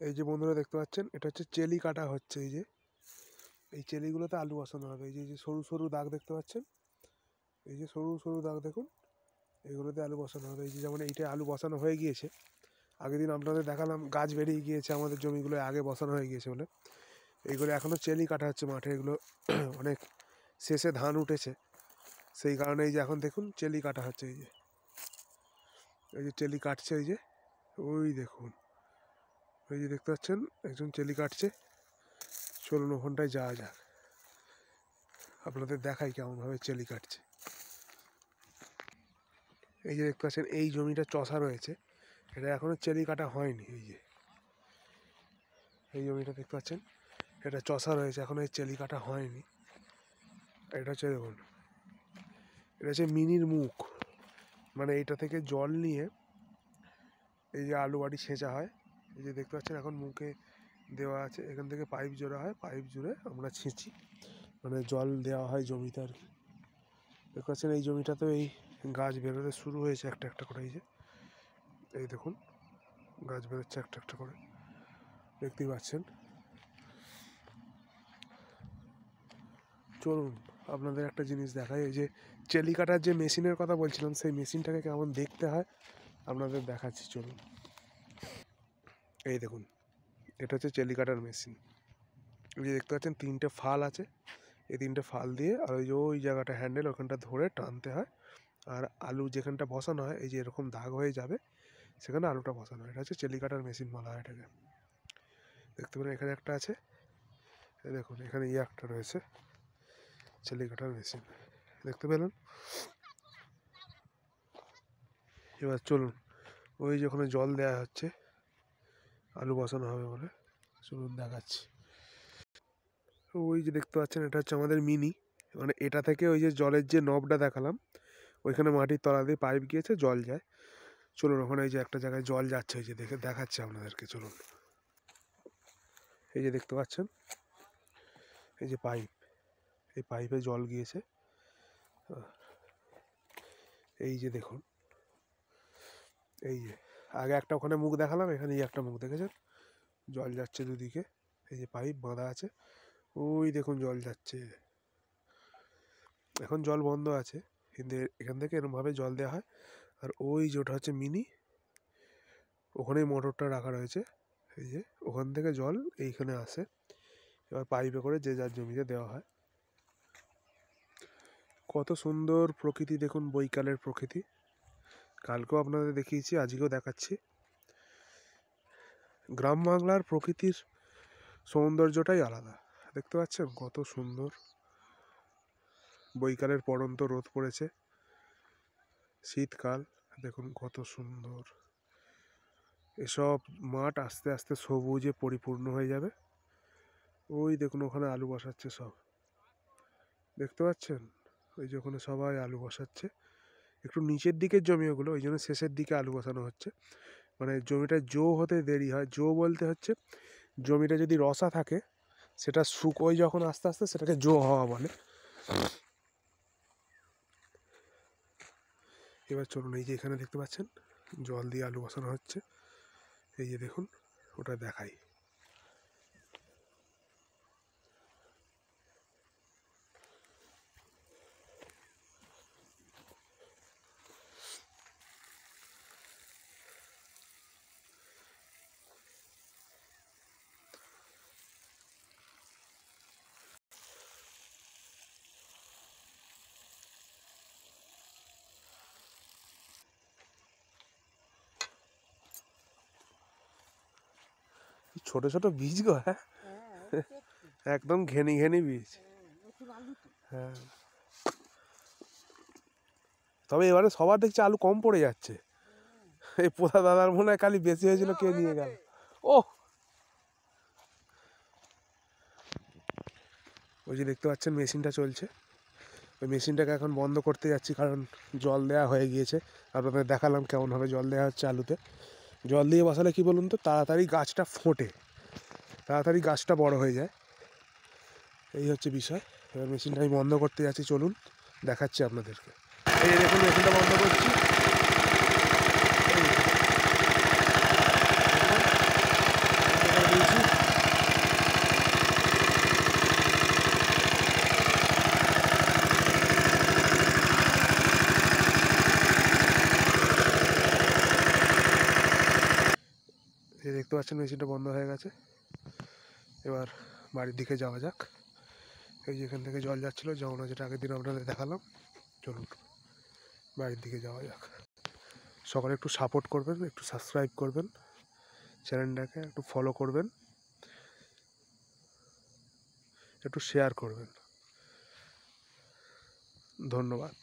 এই যে বন্ধুরা দেখতে পাচ্ছেন, এটা হচ্ছে চেলি কাটা হচ্ছে। এই যে এই চেলিগুলোতে আলু বসানো হবে। এই যে সরু সরু দাগ দেখতে পাচ্ছেন, এই যে সরু সরু দাগ দেখুন, এইগুলোতে আলু বসানো হবে। এই যে যেমন এইটা আলু বসানো হয়ে গিয়েছে, আগের দিন আপনাদের দেখালাম গাছ বেরিয়ে গিয়েছে আমাদের জমিগুলো আগে বসানো হয়ে গিয়েছে বলে। এইগুলো এখনও চেলি কাটা হচ্ছে মাঠে, এগুলো অনেক শেষে ধান উঠেছে, সেই কারণে এই যে এখন দেখুন চেলি কাটা হচ্ছে। এই যে চেলি কাটছে, এই যে ওই দেখুন, ওই যে দেখতে পাচ্ছেন একজন চেলি কাটছে। চলুন ওখানটায় যাওয়া যাক, আপনাদের দেখাই কেমনভাবে চেলি কাটছে। এই যে দেখতে পাচ্ছেন এই জমিটা চষা রয়েছে, এটা এখনও চেলি কাটা হয়নি। এই যে এই জমিটা দেখতে পাচ্ছেন, এটা চষা রয়েছে, এখনও এই চেলি কাটা হয়নি। এটা হচ্ছে দেখুন, এটা হচ্ছে মিনির মুখ, মানে এইটা থেকে জল নিয়ে এই যে আলু বাড়ি ছেঁচা হয়। এই যে দেখতে পাচ্ছেন এখন মুখে দেওয়া আছে, এখান থেকে পাইপ জোড়া হয়, পাইপ জুড়ে আমরা ছেঁচি, মানে জল দেওয়া হয় জমিতে আর কি। দেখতে পাচ্ছেন এই জমিটাতেও এই গাছ বেরোতে শুরু হয়েছে একটা একটা করে। এই যে এই দেখুন গাছ বেরোচ্ছে একটা একটা করে, দেখতেই পাচ্ছেন। চলুন আপনাদের একটা জিনিস দেখাই, এই যে চেলি কাটার যে মেশিনের কথা বলছিলাম, সেই মেশিনটাকে কেমন দেখতে হয় আপনাদের দেখাচ্ছি, চলুন। এই দেখুন, এটা হচ্ছে চেলি কাটার মেশিন। এই যে দেখতে পাচ্ছেন তিনটে ফাল আছে, এই তিনটে ফাল দিয়ে আর ওই জায়গাটা হ্যান্ডেল, ওখানটা ধরে টানতে হয়, আর আলু যেখানটা বসানো হয় এই যে এরকম দাগ হয়ে যাবে, সেখানে আলুটা বসানো হয়। এটা হচ্ছে চেলি কাটার মেশিন বলা হয় এটাকে। দেখতে পারেন এখানে একটা আছে, দেখুন এখানে একটা রয়েছে চেলি কাটার মেশিন, দেখতে পেলেন। এবার চলুন, ওই যে ওখানে জল দেওয়া হচ্ছে আলু বসানো হবে বলে, চলুন দেখাচ্ছি। ওই যে দেখতে পাচ্ছেন এটা হচ্ছে আমাদের মিনি, মানে এটা থেকে ওই যে জলের যে নবটা দেখালাম, ওইখানে মাটির তলা দিয়ে পাইপ গিয়েছে, জল যায়। চলুন ওখানে এই যে একটা জায়গায় জল যাচ্ছে, ওই যে দেখাচ্ছে আপনাদেরকে, চলুন। এই যে দেখতে পাচ্ছেন এই যে পাইপ, এই পাইপে জল গিয়েছে, এই যে দেখুন। এই যে আগে একটা ওখানে মুখ দেখালাম, এখানে এই একটা মুখ দেখেছেন, জল যাচ্ছে দুদিকে। এই যে পাইপ বাঁধা আছে, ওই দেখুন জল যাচ্ছে। এখন জল বন্ধ আছে, কিন্তু এখান থেকে এরকমভাবে জল দেওয়া হয়। আর ওই যে ওটা হচ্ছে মিনি, ওখানেই মোটরটা রাখা রয়েছে। এই যে ওখান থেকে জল এইখানে আসে, এবার পাইপে করে যে যার জমিতে দেওয়া হয়। কত সুন্দর প্রকৃতি দেখুন, বৈকালের প্রকৃতি। কালকেও আপনাদের দেখিয়েছি, আজকেও দেখাচ্ছি। গ্রাম বাংলার প্রকৃতির সৌন্দর্যটাই আলাদা, দেখতে পাচ্ছেন কত সুন্দর। বৈকালের পড়ন্ত রোদ পড়েছে, শীতকাল, দেখুন কত সুন্দর। এসব মাঠ আস্তে আস্তে সবুজে পরিপূর্ণ হয়ে যাবে। ওই দেখুন ওখানে আলু বসাচ্ছে সব, দেখতে পাচ্ছেন, ওই যে ওখানে সবাই আলু বসাচ্ছে। একটু নিচের দিকের জমি ওগুলো, ওই জন্য শেষের দিকে আলু বসানো হচ্ছে, মানে জমিটা জো হতে দেরি হয়। জো বলতে হচ্ছে জমিটা যদি রসা থাকে, সেটা শুকোয় যখন আস্তে আস্তে, সেটাকে জো হওয়া বলে। এবার চলুন, এই যে এখানে দেখতে পাচ্ছেন জল দিয়ে আলু বসানো হচ্ছে, এই যে দেখুন ওটা দেখাই। ছোট ছোট বীজ গো, হ্যাঁ একদম ঘেনি ঘেনি বীজ। হ্যাঁ, তবে এবারে সবার দেখছি আলু কম পড়ে যাচ্ছে। এই পোদা দাদার মনে হয় খালি বেশি হয়েছিল, কে নিয়ে গেল। ও ওই যে দেখতে পাচ্ছেন মেশিনটা চলছে, ওই মেশিনটাকে এখন বন্ধ করতে যাচ্ছি, কারণ জল দেওয়া হয়ে গিয়েছে। আপনাদের দেখালাম কেমনভাবে জল দেওয়া হচ্ছে আলুতে। জল দিয়ে বসালে কী বলুন তো, তাড়াতাড়ি গাছটা ফোটে, তাড়াতাড়ি গাছটা বড় হয়ে যায়, এই হচ্ছে বিষয়। এবার মেশিনটা আমি বন্ধ করতে যাচ্ছি, চলুন দেখাচ্ছি আপনাদেরকে। এই দেখুন মেশিনটা বন্ধ করছি। দেখতে পাচ্ছেন মেশিনটা বন্ধ হয়ে গেছে। এবার বাড়ির দিকে যাওয়া যাক। এই যে এখান থেকে জল যাচ্ছিলো, যমুনা, যেটা আগের দিন আপনাদের দেখালাম। চলুন বাড়ির দিকে যাওয়া যাক। সকালে একটু সাপোর্ট করবেন, একটু সাবস্ক্রাইব করবেন, চ্যানেলটাকে একটু ফলো করবেন, একটু শেয়ার করবেন। ধন্যবাদ।